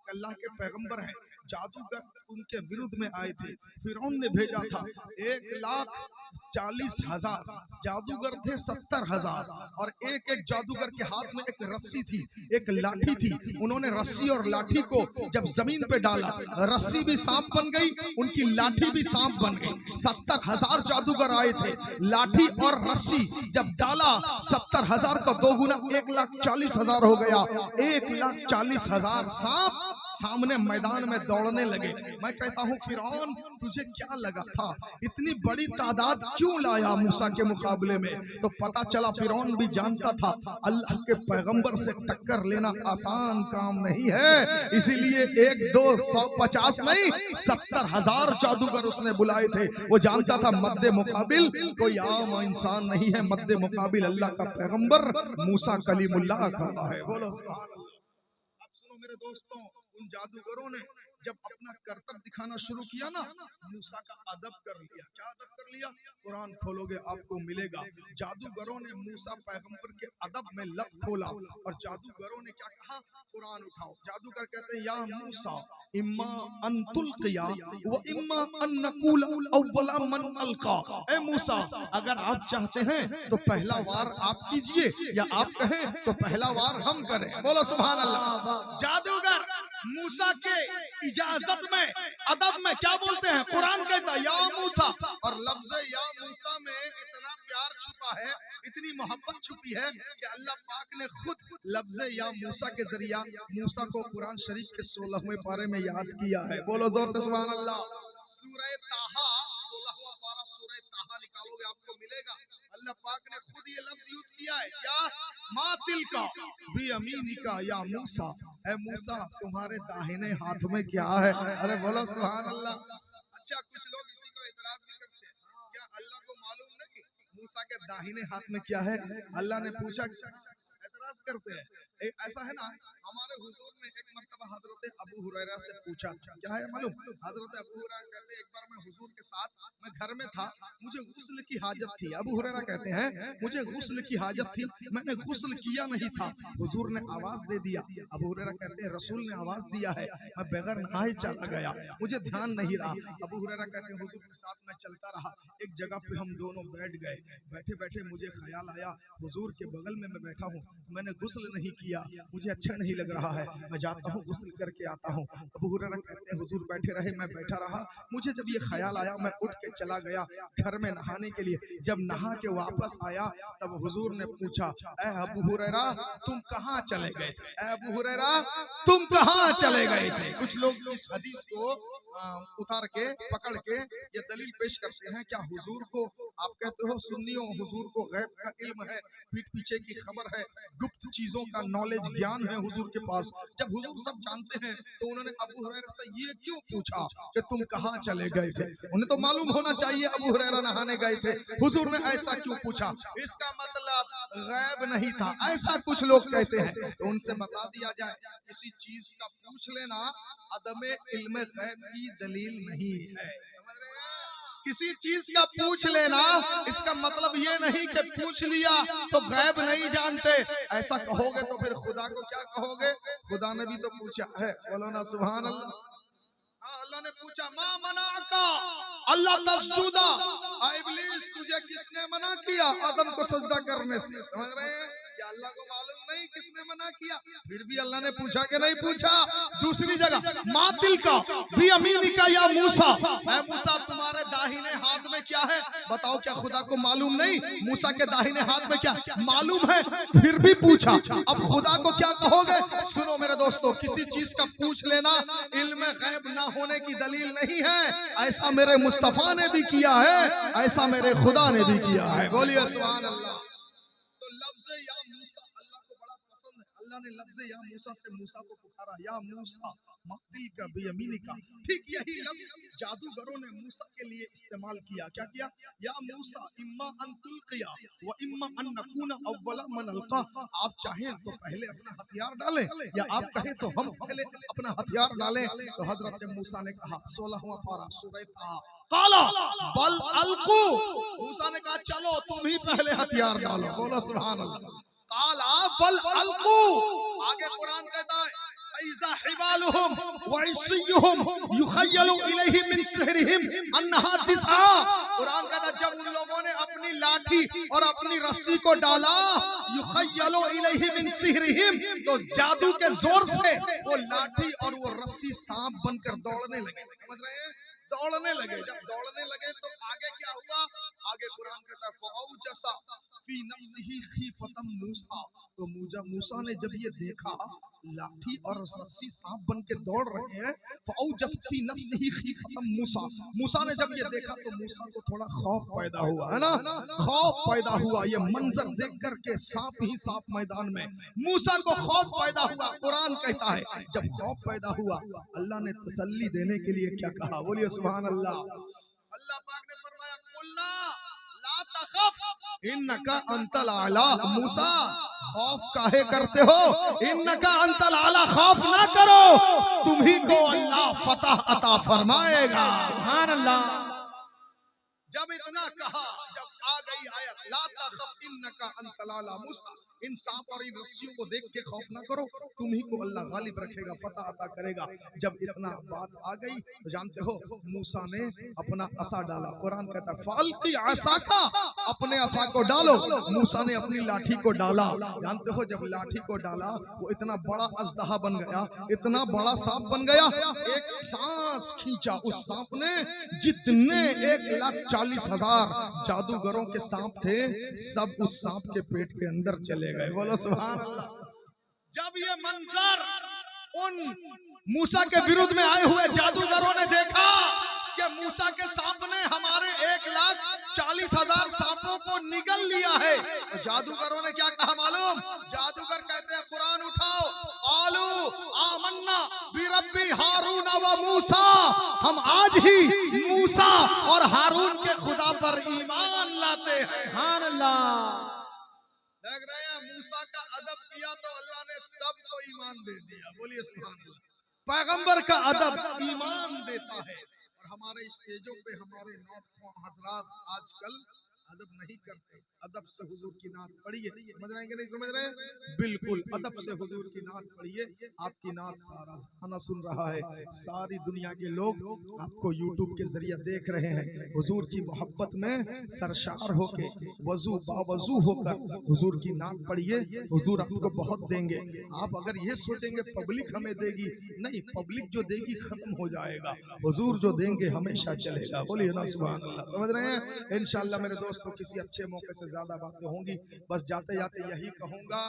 अल्लाह के पैगंबर हैं, जादूगर उनके विरुद्ध में आए थे। फिरौन ने भेजा था 1,40,000 जादूगर थे, 70,000 और एक एक जादूगर के हाथ में एक रस्सी थी, एक लाठी थी। उन्होंने रस्सी और लाठी को जब जमीन पे डाला, रस्सी भी सांप बन गई, उनकी लाठी भी सांप बन गई। 70,000 जादूगर आए थे, लाठी और रस्सी जब डाला 70,000 का 2 गुना 1,40,000 हो गया। 1,40,000 सांप सामने मैदान में दौड़ने लगे। मैं कहता हूँ फिरौन, तुझे क्या लगा था इतनी बड़ी तादाद क्यों लाया मूसा के मुकाबले में? तो पता चला फिरौन भी जानता था अल्लाह के पैगंबर से टक्कर लेना आसान काम नहीं है, इसीलिए 1, 2, 150 नहीं 70,000 जादूगर उसने बुलाए थे। वो जानता था मद्दे मुकाबिल कोई आम इंसान नहीं है, मद्दे मुकाबिल अल्लाह का पैगंबर मूसा कलीमुल्लाह खड़ा है। बोलो सुभान अल्लाह। अब सुनो मेरे दोस्तों, उन जादूगरों ने जब अपना करतब दिखाना शुरू किया ना, मूसा का अदब कर लिया। क्या अदब कर लिया? कुरान खोलोगे आपको मिलेगा। जादूगरों ने मूसा पैगंबर के अदब में लब खोला और जादूगरों ने क्या कहा? कुरान उठाओ। जादूगर कहते हैं या मूसा इम्मा अन तुल्किया व इम्मा अन नकूल अव्वला मन अलका। ए मूसा, अगर आप चाहते हैं तो पहला वार आप कीजिए या आप कहें तो पहला वार हम करें। बोलो सुभान अल्लाह। जादूगर मूसा के इजाजत में अदब में क्या बोलते हैं? कुरान कहता है या मूसा, और लफ्ज़ या मूसा में इतना प्यार छुपा है, इतनी मोहब्बत छुपी है कि अल्लाह पाक ने खुद लफ्ज़ या मूसा के जरिया मूसा को कुरान शरीफ के 16वें पारे में याद किया है। बोलो जोर से सुभान अल्लाह। सूरह ताहा 16वां पारा, सूरह ताहा निकालोगे आपको मिलेगा। अल्लाह पाक ने खुद ये लफ्ज़ यूज किया है। क्या? मातिल का भी अमीनी का या मूसा, ए मूसा तुम्हारे दाहिने हाथ में क्या है? अरे बोलो सुभान अल्लाह। अच्छा, कुछ लोग इसी को इतराज भी करते हैं, क्या अल्लाह को मालूम नहीं मूसा के दाहिने हाथ में क्या है? अल्लाह ने पूछा, एतराज करते हैं। ऐसा है ना, हमारे हुजूर ने एक मर्तबा हजरत अबू हुरैरा से पूछा, क्या है मालूम? हजरत अबू हुरैरा कहते हैं एक बार मैं हुजूर के साथ मैं घर में था, मुझे गुस्ल की हाजत थी। अबू हुरैरा कहते हैं मुझे गुस्ल की हाजत थी, मैंने गुस्ल किया नहीं था, हुजूर ने आवाज दे दिया। अबू हुरैरा कहते हैं रसूल ने आवाज दिया है, मैं बगैर नहाए चला गया, मुझे ध्यान नहीं रहा। अबू हुरैरा कहते हैं हुजूर के साथ मैं चलता रहा, एक जगह पे हम दोनों बैठ गए। बैठे बैठे मुझे ख्याल आया हुजूर के बगल में मैं बैठा हूँ, मैंने गुस्ल नहीं किया, मुझे अच्छा नहीं लग रहा है, मैं जाता हूँ गुस्ल करके आता हूँ। अबू हुरैरा कहते हैं हुजूर बैठे रहे, मैं बैठा रहा, मुझे जब ये ख्याल आया मैं उठ के चला गया घर में नहाने के लिए। जब नहा के वापस आया तब हुजूर ने पूछा, ए अबू हुरैरा तुम कहाँ चले गए थे? ए अबू हुरैरा तुम कहाँ चले गए थे? कुछ लोग इस हदीस को उतार के पकड़ के ये दलील पेश करते हैं, क्या हुजूर को आप कहते हो सुन्नियों हुजूर को गैब का इल्म है, पीठ पीछे की खबर है, गुप्त चीजों का नॉलेज ज्ञान है हुजूर के पास। जब हुजूर सब जानते हैं तो उन्होंने अबू हुरैरा से ये क्यों पूछा कि तुम कहाँ चले गए थे? उन्हें तो मालूम होना चाहिए अबू हुरैरा नहाने गए थे, हुजूर ने ऐसा क्यों पूछा? इसका मतलब गैब नहीं था, ऐसा कुछ लोग कहते हैं। तो उनसे बता दिया जाए किसी चीज का पूछ लेना अदम इल्म गैब की दलील नहीं है। समझ रहे हैं? किसी चीज का पूछ लेना इसका मतलब ये नहीं कि पूछ लिया तो गैब नहीं जानते। ऐसा कहोगे तो फिर खुदा को क्या कहोगे? खुदा ने भी तो पूछा है। बोलो ना सुभान अल्लाह। अल्लाह ने पूछा मा मना का अल्लाह तस्जुदा, इब्लीस तुझे किसने मना किया आदम को सजदा करने से? समझ रहे हैं? क्या अल्लाह को मालूम नहीं किसने मना किया? फिर भी अल्लाह ने पूछा कि नहीं पूछा? दूसरी जगह मातिल का भी अमीनी का या मूसा, ऐ मूसा तुम्हारे दाहिने हाथ में क्या है? बताओ क्या खुदा को मालूम नहीं? मूसा के दाहिने हाथ में क्या मालूम है? फिर भी पूछा। अब खुदा को क्या कहोगे? सुनो मेरे दोस्तों, किसी चीज का पूछ लेना इल्म गैब ना होने की दलील नहीं है। ऐसा मेरे मुस्तफा ने भी किया है, ऐसा मेरे खुदा ने भी किया है। बोलिए सुभान अल्लाह। तो लफ्ज़ या मूसा अल्लाह को बड़ा पसंद है। अल्लाह ने लफ्ज़ या मूसा से मूसा को पुकारा, या मूसा मक्तिल का बेयमीनी का। ठीक यही लफ्ज़ जादूगरों ने मूसा के लिए इस्तेमाल किया। क्या किया? या मूसा इम्मा अन तुल्किया व इम्मा अन नकूना अव्वला मन अलका। आप चाहें तो पहले अपना हथियार डालें या आप कहें तो हम पहले अपना हथियार डालें। तो हजरत मूसा ने कहा 16वां पारा सूरह ताहा, काला बल अलकू, मूसा ने कहा चलो तुम ही पहले हथियार डालो। बोलो सुभान अल्लाह। काला बल अलकू। आगे कुरान कहता है ऐसा हिबाल अमवालुहुम व इस्युहुम युखय्यलु इलैहि मिन सिहरिहिम अन्नहा तिसआ। कुरान कहता जब उन लोगों ने अपनी लाठी और अपनी रस्सी को डाला, युखय्यलु इलैहि मिन सिहरिहिम, तो जादू के जोर से वो लाठी और वो रस्सी सांप बनकर दौड़ने लगे। समझ रहे हैं? दौड़ने लगे। जब दौड़ने लगे तो आगे क्या हुआ? आगे कुरान कहता है फऔजसा फी नफ्सिही खीफतम मूसा, तो मूसा ने जब ये देखा लाठी और रस्सी सांप बन के दौड़ रहे हैं, फऔजस फी नफ्सिही खीफतम मूसा, मूसा ने जब ये देखा तो मूसा को थोड़ा खौफ पैदा हुआ, है ना, खौफ पैदा हुआ। ये मंजर देख करके सांप ही सांप मैदान में, मूसा को खौफ पैदा हुआ। कुरान कहता है जब खौफ पैदा हुआ, अल्लाह ने तसल्ली देने के लिए क्या कहा? बोलिए सुभान अल्लाह। अल्लाह पाक ने फरमाया कुल्ला ला तखफ इन्नका अंतल आला। मूसा खौफ काहे करते हो? इन्नका अंतल आला, खौफ ना करो, तुम्ही को अल्लाह फतह अता फरमाएगा। सुभान अल्लाह। जब इतना कहा, जब आ गई आयत ला तखफ इन्नका अंतल आला मूसा, इन सांप और इन रस्सियों को देख के खौफ ना करो, तुम्ही को अल्लाह गालिब रखेगा, फतह अता करेगा। जब इतना बात आ गई तो जानते हो मूसा ने अपना असा डाला। कुरान कहता है फाल्की असाका, अपने असा को डालो। मूसा ने अपनी लाठी को डाला। जानते हो जब लाठी को डाला वो इतना बड़ा अजदहा बन गया, इतना बड़ा सांप बन गया। एक सांस खींचा, उस सांप ने जितने 1,40,000 जादूगरों के सांप थे सब उस सांप के पेट के अंदर चले गए। बोलो सुभान अल्लाह। जब ये मंजर उन मूसा के विरुद्ध में आए हुए जादूगरों ने देखा कि मूसा के सांप ने हमारे 1,40,000 सांपों को निगल लिया है, तो जादूगरों ने क्या कहा मालूम? जादूगर कहते हैं कुरान उठाओ, आलू आमन्ना बिरब्बी हारून व मूसा, हम आज ही मूसा और हारून के खुदा पर ईमान लाते हैं। सुभान अल्लाह। देख रहे हैं मूसा का अदब किया तो अल्लाह ने सबको ईमान दे दिया। बोलिए सुभान अल्लाह। पैगंबर का अदब ईमान देता है। और हमारे स्टेजों पे हमारे नौखों हजरात आजकल अदब नहीं करते। अदब से हुजूर की नात पढ़िए। समझ रहे हैं कि नहीं समझ रहे हैं? बिल्कुल अदब से हुजूर की नात पढ़िए। आपकी नात सारा ज़माना सुन रहा है, सारी दुनिया के लोग आपको यूट्यूब के जरिए देख रहे हैं। हुजूर की मोहब्बत में सरशार होके वजू बावजू होकर हुजूर की नात पढ़िए, हुजूर आपको बहुत देंगे। आप अगर ये सोचेंगे पब्लिक हमें देगी, नहीं, पब्लिक जो देगी खत्म हो जाएगा, हुजूर जो देंगे हमेशा चलेगा। बोलिए ना सुभान अल्लाह। समझ रहे हैं? इंशाअल्लाह मेरे दोस्तों किसी अच्छे मौके से ज्यादा बातें होंगी। बस जाते जाते यही कहूंगा,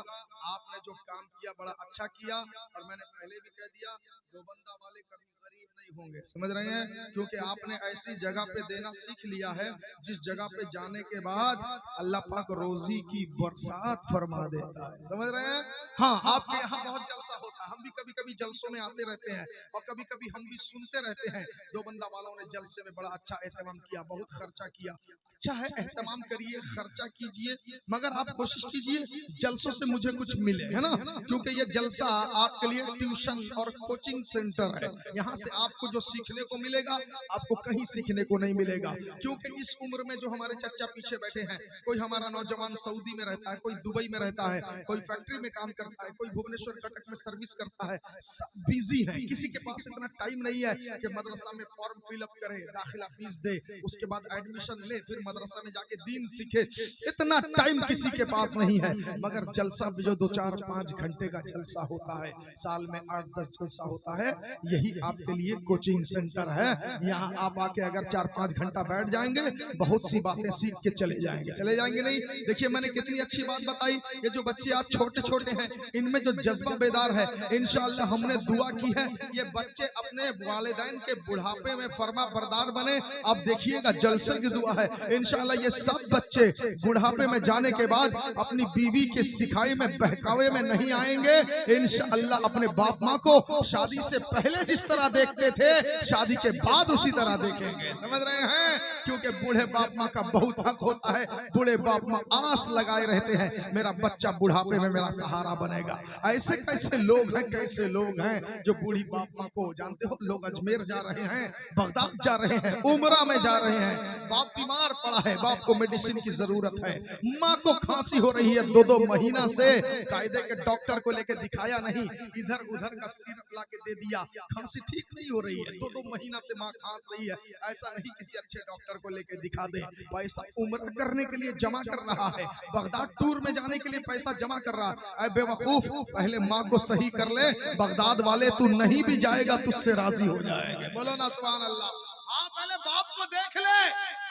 आपने जो काम किया बड़ा अच्छा किया। और मैंने पहले भी कह दिया देवबंदा वाले कभी गरीब नहीं होंगे। समझ रहे हैं? क्योंकि आपने ऐसी जगह पे देना सीख लिया है जिस जगह पे जाने के बाद अल्लाह पाक रोजी की बरसात फरमा देता है। समझ रहे हैं? हाँ, आपके यहाँ बहुत जलसा होता है, हम भी कभी कभी जलसों में आते रहते हैं और कभी कभी हम भी सुनते रहते हैं देवबंदा वालों ने जलसे में बड़ा अच्छा एहतमाम किया, बहुत खर्चा किया। अच्छा है, एहतमाम करिए, खर्चा कीजिए, मगर आप कोशिश कीजिए जलसों से मुझे कुछ मिले, है ना? क्योंकि ये जलसा आपके लिए ट्यूशन और कोचिंग सेंटर है। यहाँ से आपको जो सीखने को मिलेगा आपको कहीं सीखने को नहीं मिलेगा। क्योंकि इस उम्र में जो हमारे चचा पीछे बैठे हैं, कोई हमारा नौजवान सऊदी में रहता है, कोई दुबई में रहता है, कोई फैक्ट्री में काम करता है, कोई भुवनेश्वर कटक में सर्विस करता है, सब बिजी है। किसी के पास इतना टाइम नहीं है कि मदरसा में फॉर्म फिलअप करे, दाखिला फीस दे, उसके बाद एडमिशन ले, फिर मदरसा में जाके दीन सीखे। इतना टाइम किसी के पास नहीं है। मगर जलसा जो 2-4-5 घंटे का जलसा होता है, साल में 8-10 जलसा होता है, यही आपके लिए कोचिंग सेंटर है। यहाँ आप आके अगर 4-5 घंटा बैठ जाएंगे, बहुत सी बातें सीख के चले जाएंगे। चले जाएंगे नहीं? देखिए मैंने कितनी अच्छी बात बताई। ये जो बच्चे आज छोटे छोटे हैं, इनमें जो जज्बा बेदार है, इंशाअल्लाह हमने दुआ की है ये बच्चे अपने वालिदैन के बुढ़ापे में फरमा बरदार बने। अब देखिएगा जलसे की दुआ है, इंशाअल्लाह ये सब बच्चे बुढ़ापे में जाने के बाद अपनी बीवी के सिखाई में बहकावे में नहीं आएंगे। इंशाअल्लाह अपने बाप माँ को शादी से पहले जिस तरह देखते थे शादी के बाद उसी तरह देखेंगे। समझ रहे हैं? क्योंकि बूढ़े बाप माँ का बहुत हक होता है। बूढ़े बाप माँ आस लगाए रहते हैं मेरा बच्चा बुढ़ापे में मेरा सहारा बनेगा। ऐसे कैसे लोग हैं, कैसे लोग हैं जो बूढ़ी बाप माँ को, जानते हो लोग अजमेर जा रहे हैं, बगदाद जा रहे हैं, उमरा में जा रहे हैं, बाप बीमार पड़ा है, बाप को मेडिसिन की जरूरत है, माँ को खांसी हो रही है, 2-2 महीना से कायदे के डॉक्टर को लेके दिखाया नहीं, इधर उधर का सिरप ला के दे दिया, खांसी ठीक नहीं हो रही है, 2-2 महीना से माँ खांस रही है। ऐसा नहीं किसी अच्छे डॉक्टर को लेके दिखा दे, पैसा उम्र करने के लिए जमा कर रहा है, बगदाद टूर में जाने के लिए पैसा जमा कर रहा है। बेवकूफ, पहले माँ को सही कर ले, बगदाद वाले तू नहीं भी जाएगा तुझसे राजी हो जाएंगे। बोलो ना सुभान अल्लाह। हाँ, पहले बाप को देख ले,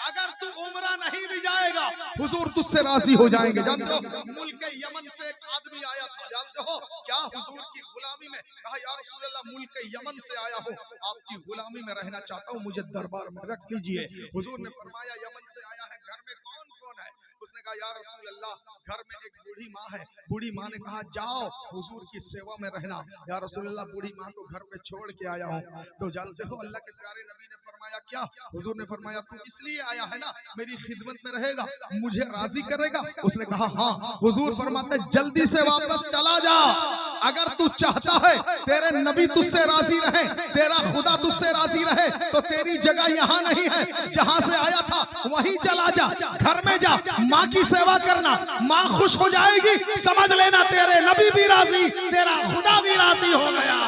अगर तू उम्रा नहीं भी जाएगा हुजूर तुझसे राजी हो जाएंगे। जानते हो मुल्क यमन से एक आदमी आया था, जानते हो क्या? हुजूर की गुलामी में कहा या रसूल अल्लाह मुल्क यमन से आया हूँ, आपकी गुलामी में रहना चाहता हूँ, मुझे दरबार में रख लीजिए। हुजूर ने फरमाया यमन से आया है, घर में कौन कौन है? उसने कहा या रसूल अल्लाह घर में एक बूढ़ी माँ है। बूढ़ी माँ ने कहा जाओ हुजूर की सेवा में रहना। या रसूल अल्लाह बूढ़ी माँ को घर पे छोड़ के आया हूँ। तो जानते हो अल्लाह के प्यारे नबी ने फरमाया क्या? हुजूर ने फरमाया तू इसलिए आया है ना, मेरी खिदमत में रहेगा, मुझे राजी करेगा? उसने कहा हाँ। हुजूर फरमाते जल्दी से वापस चला जा, अगर तू चाहता है तेरे नबी तुझसे राजी रहे, तेरा खुदा तुझसे राजी रहे, तो तेरी जगह यहाँ नहीं है, जहाँ से आया था वहीं चला जा, घर में जा, माँ की सेवा करना, माँ खुश हो जाएगी, समझ लेना तेरे नबी भी राजी, तेरा खुदा भी राजी हो गया।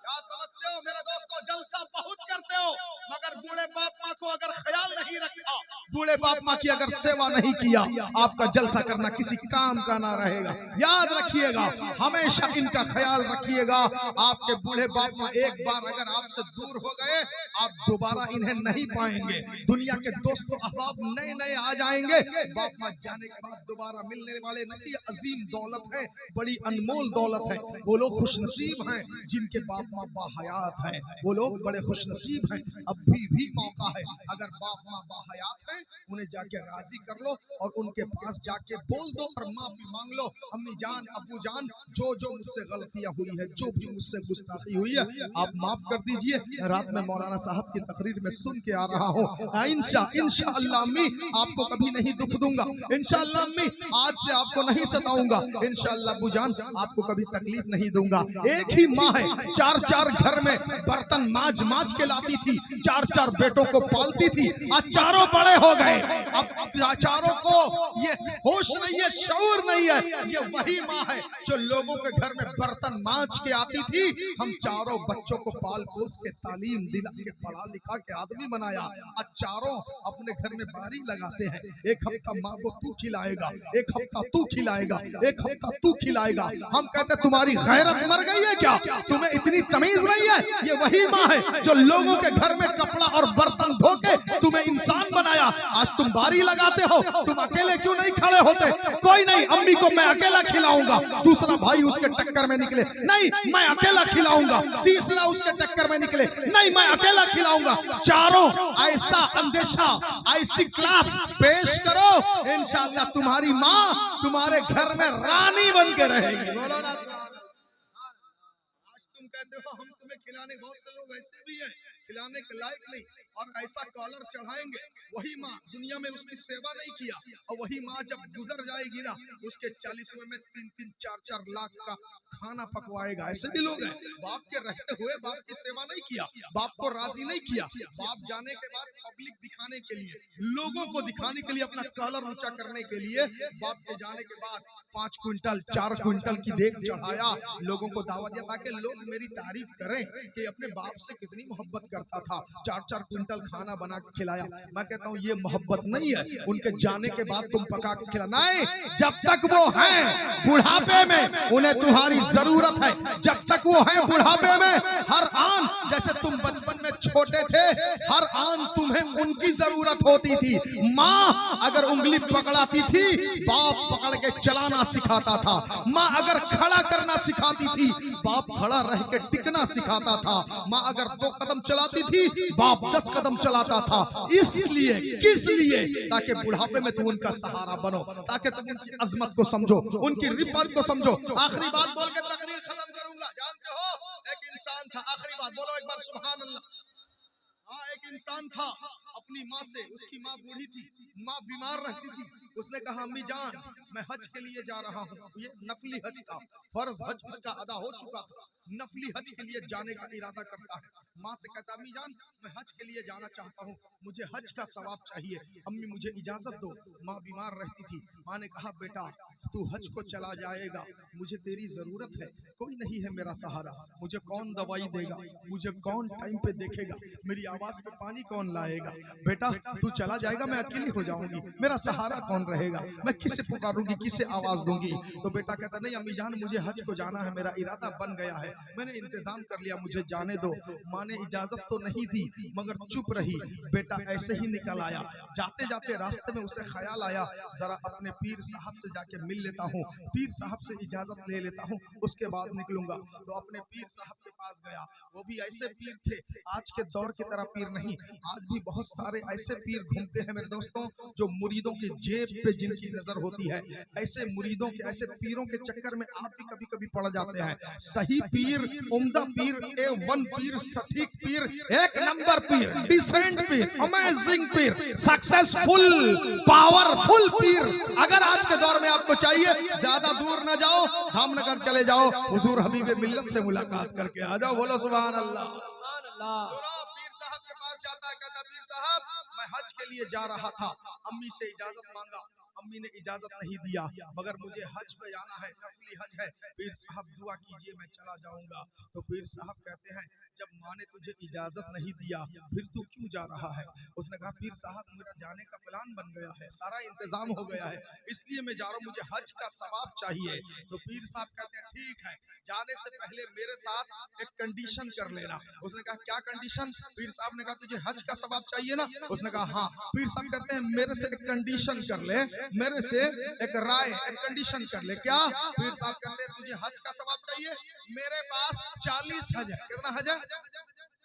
क्या समझते हो मेरे दोस्तों? जलसा बहुत करते हो मगर बूढ़े बाप माँ को अगर ख्याल नहीं रखा, बूढ़े बाप माँ की अगर सेवा नहीं किया, आपका जलसा करना किसी काम का ना रहेगा। याद रखिएगा, हमेशा इनका ख्याल रखिएगा। आपके बूढ़े बाप माँ एक बार अगर आपसे दूर हो गए, आप दोबारा इन्हें नहीं पाएंगे। दुनिया के दोस्तों अहबाब नए नए आ जाएंगे, बाप माँ जाने के बाद दोबारा मिलने वाले नहीं। अजीम दौलत है, बड़ी अनमोल दौलत है। वो लोग खुशनसीब हैं जिनके बाप माँ बाहयात हैं, वो लोग बड़े खुशनसीब हैं। अभी भी मौका है, अगर बाप माँ बाहयात हैं उन्हें जाके राजी कर लो और उनके पास जाके बोल दो और माफी मांग लो, अम्मी जान अबू जान जो जो मुझसे गलतियां हुई है, जो भी मुझसे गुस्ताखी हुई है, आप माफ कर दीजिए। रात में मौलाना साहब की तकरीर में सुन के आ रहा हूँ, इंशाअल्लाह अम्मी आपको कभी नहीं दुख दूंगा, इंशाअल्लाह अम्मी आज से आपको नहीं सताऊंगा, इंशाअल्लाह अबू जान आपको कभी तकलीफ नहीं दूंगा। एक ही माँ है, 4-4 घर में बर्तन माज माज के लाती थी, 4-4 बेटों को पालती थी, आज चारों बड़े हो गए, अब चारों को ये होश नहीं है, शऊर नहीं है। ये वही माँ है जो लोगों के घर में बर्तन मांज के आती थी। हम चारों बच्चों को पाल पोस के तालीम दिला के पढ़ा लिखा के आदमी बनाया, आज चारों अपने घर में बारी लगाते हैं। एक हफ्ता माँ को तू खिलाएगा, एक हफ्ता तू खिलाएगा, एक हफ्ता तू खिलाएगा। हम कहते तुम्हारी गैरत मर गई है क्या? तुम्हें इतनी तमीज नहीं है? ये वही माँ है जो लोगों के घर में कपड़ा और बर्तन धो के तुम्हें इंसान बनाया। आज तुम बारी लगाते हो, तुम अकेले क्यों नहीं खड़े होते? कोई नहीं, अम्मी को मैं अकेला खिलाऊंगा, दूसरा भाई उसके टक्कर में निकले, नहीं मैं अकेला खिलाऊंगा, तीसरा उसके टक्कर में निकले, नहीं मैं अकेला खिलाऊंगा। चारों ऐसा अंदेशा, ऐसी क्लास पेश करो, इंशाअल्लाह तुम्हारी माँ तुम्हारे घर में रानी बन के रहेगी। बोलो ना। आज तुम कहते हो हम तुम्हें खिलाने, बहुत से लोग ऐसे भी हैं खिलाने के लायक नहीं, और ऐसा कॉलर चढ़ाएंगे, वही माँ दुनिया में उसकी सेवा नहीं किया, और वही माँ जब गुजर जाएगी ना, उसके 40वें में 3-3, 4-4 लाख का खाना पकवाएगा। ऐसे भी लोग हैं, बाप के रहते हुए बाप की सेवा नहीं किया, बाप को राजी नहीं किया, बाप जाने के बाद पब्लिक दिखाने के लिए, लोगों को दिखाने के लिए, अपना कॉलर ऊंचा करने के लिए, बाप के जाने के बाद 5 क्विंटल 4 क्विंटल की देख चढ़ाया, लोगों को दावत दिया ताकि लोग मेरी तारीफ करें कि अपने बाप से कितनी मोहब्बत करता था। 4-4 क्विंटल खाना बना के खिलाया। मैं कहता हूँ ये मोहब्बत नहीं है, उनके जाने के बाद तुम पका के खिला, नहीं, जब तक वो हैं बुढ़ापे में उन्हें तुम्हारी जरूरत है, जब तक वो हैं बुढ़ापे में, हर आन जैसे तुम बचपन में छोटे थे, हर आन तुम्हें उनकी जरूरत होती थी। माँ अगर उंगली पकड़ाती थी, बाप पकड़ के चलाना सिखाता था। माँ अगर खड़ा करना सिखाती थी, बाप खड़ा रह के टिकना सिखाता था। माँ अगर 2 कदम चलाती थी, बाप 10 कदम चलाता था। इसलिए किस लिए? ताकि बुढ़ापे में तुम उनका सहारा बनो, ताकि तुम उनकी अजमत को समझो, उनकी रिफत को समझो। आखिरी बात बोल के तकरीर खत्म करूंगा। जानते हो एक इंसान था माँ से, उसकी माँ बूढ़ी थी, माँ बीमार रहती थी। उसने कहा अम्मी जान मैं हज के लिए जा रहा हूँ। ये नफली हज था, फर्ज हज उसका अदा हो चुका था, नफली हज के लिए जाने का इरादा करता है। माँ से कहता अम्मी जान मैं हज के लिए जाना चाहता हूँ, मुझे हज का सवाब चाहिए, अम्मी मुझे इजाजत दो। माँ बीमार रहती थी। माँ ने कहा बेटा तू हज को चला जाएगा, मुझे तेरी जरूरत है, कोई नहीं है मेरा सहारा, मुझे कौन दवाई देगा, मुझे कौन टाइम पे देखेगा, मेरी आवाज पे पानी कौन लाएगा। बेटा तू चला जाएगा, मैं अकेली हो जाऊंगी, मेरा सहारा कौन रहेगा, मैं किसे पुकारूंगी, किसे आवाज दूंगी। तो बेटा कहता नहीं अम्मी जान मुझे हज को जाना है, मेरा इरादा बन गया है, मैंने इंतजाम कर लिया, मुझे जाने दो। माँ ने इजाजत तो नहीं दी मगर चुप रही। बेटा ऐसे ही निकल आया। जाते जाते रास्ते में उसे ख्याल आया जरा अपने पीर साहब से जाके मिल लेता हूँ, पीर साहब से इजाजत ले लेता हूँ, उसके बाद निकलूंगा। तो अपने पीर साहब के पास गया। वो भी ऐसे पीर थे, आज के दौर की तरह पीर नहीं। आज भी बहुत सारे ऐसे पीर घूमते हैं मेरे दोस्तों जो मुरीदों की जेब पे जिनकी नजर होती है। ऐसे मुरीदों के, ऐसे पीरों के चक्कर में आप भी कभी कभी पड़ जाते हैं। सही पीर, उम्दा पीर, A1 पीर, सटीक पीर, एक नंबर पीर, डिसेंट पीर, अमेजिंग पीर, सक्सेसफुल, पावरफुल पीर अगर आज के दौर में आपको चाहिए, ज्यादा दूर ना जाओ, धामनगर चले जाओ, हुजूर हबीब मिल्लत से मुलाकात करके आ जाओ। बोलो सुभान अल्लाह। सुनो पीर साहब के पास जाता है, कहता पीर साहब मैं हज के लिए जा रहा था, अम्मी से इजाजत मांगा, अम्मी ने इजाजत नहीं दिया, मगर मुझे हज पे जाना है, नफली हज है, पीर साहब दुआ कीजिए मैं चला जाऊंगा। तो पीर साहब कहते हैं जब माँ ने तुझे इजाजत नहीं दिया फिर तू क्यों जा रहा है। उसने कहा पीर साहब मेरा जाने का प्लान बन गया है, सारा इंतजाम हो गया है, इसलिए मैं जा रहा हूँ, मुझे हज का सवाब चाहिए। तो पीर साहब कहते हैं ठीक है, जाने से पहले मेरे साथ एक कंडीशन कर लेना। उसने कहा क्या कंडीशन। पीर साहब ने कहा तुझे हज का सवाब चाहिए ना। उसने कहा हाँ। पीर साहब कहते हैं मेरे से एक कंडीशन कर ले, मेरे से एक राय, एक कंडीशन कर ले। क्या। पीर साहब कहते हैं तुझे हज का सवाब चाहिए, मेरे पास 40 हज है। कितना हज है।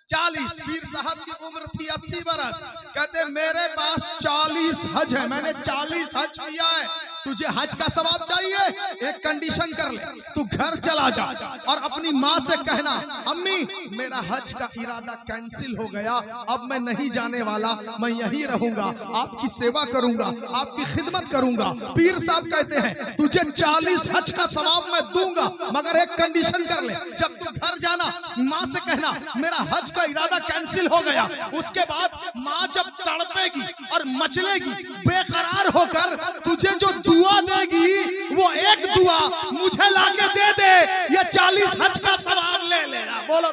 40। पीर साहब की उम्र थी 80 बरस। कहते मेरे पास 40 हज है, मैंने 40 हज किया है, तुझे हज का सवाब चाहिए, एक कंडीशन कर ले, तू घर चला जा और अपनी माँ से कहना अम्मी मेरा हज का इरादा कैंसिल हो गया, अब मैं नहीं जाने वाला, मैं यहीं रहूंगा, आपकी सेवा करूंगा, आपकी खिदमत करूंगा। पीर साहब कहते हैं तुझे 40 हज का सवाब मैं दूंगा, मगर एक कंडीशन कर ले, जब तू घर जाना माँ से कहना मेरा हज का इरादा कैंसिल हो गया। उसके बाद माँ जब तड़पेगी और मचलेगी बेकरार होकर, तुझे जो दुआ देगी वो एक दुआ मुझे लाके दे दे, ये 40 हज का सवाब ले लेना। बोलो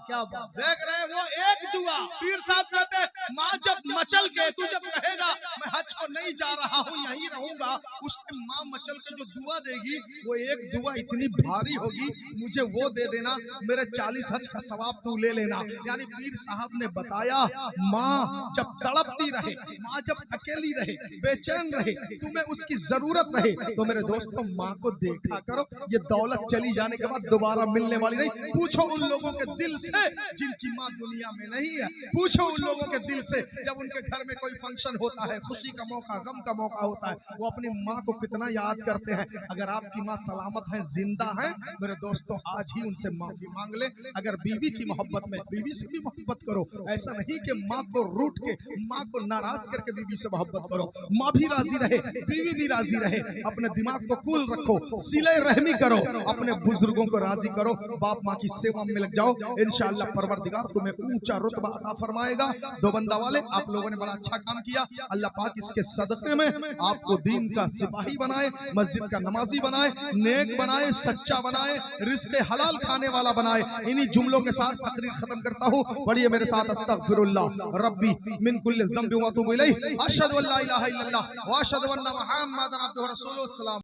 क्या बात। देख रहे हैं वो एक दुआ। पीर साहब कहते माँ जब मचल के तू जब कहेगा मैं हज को नहीं जा रहा हूँ यहीं रहूंगा, उसके माँ मचल के जो दुआ देगी वो एक दुआ इतनी भारी होगी, मुझे वो दे देना, मेरे 40 हज का सवाब तू ले लेना। यानी पीर साहब ने बताया माँ जब तड़पती रहे, माँ जब अकेली रहे, बेचैन रहे, तुम्हें उसकी जरूरत रहे, तो मेरे दोस्तों माँ को देखा करो, ये दौलत चली जाने के बाद दोबारा मिलने वाली नहीं। पूछो उन लोगों के दिल से जिनकी माँ दुनिया में नहीं है, पूछो उन लोगों के दिल से जब उनके घर में कोई फंक्शन होता है, खुशी का मौका, गम का मौका होता है, वो अपनी माँ को कितना याद करते हैं। अगर आपकी माँ सलामत है, जिंदा है, मेरे दोस्तों आज ही उनसे माफी मांग ले। अगर बीवी की मोहब्बत में, बीवी से भी मोहब्बत करो, ऐसा नहीं कि माँ को रूठ के, माँ को नाराज करके बीवी से मोहब्बत करो। माँ भी राजी रहे, बीवी भी राजी रहे, अपने दिमाग को कूल रखो, सिले रहमी करो, अपने बुजुर्गों को राजी करो, बाप माँ की सेवा में लग जाओ, इंशाअल्लाह परवरदिगार तुम्हें ऊंचा रुतबा अता फरमाएगा। दो बंदा वाले आप लोगों ने बड़ा अच्छा काम किया, अल्लाह पाक इसके सदक़े में आपको दीन का सिपाही बनाए, मस्जिद का नमाजी बनाए, नेक बनाए, सच्चा बनाए, रिज़्क़ हलाल खाने वाला बनाए। इन्हीं जुमलों के साथ तकरीर खत्म करता हूँ, पढ़िए मेरे साथ अस्तगफिरुल्लाह रब्बी मिन कुल्लि ज़ंबि व अतूबु इलैहि, अशहदु अल्ला इलाहा इल्लल्लाह व अशहदु अन्ना मुहम्मदन अब्दुहु व रसूलुहु।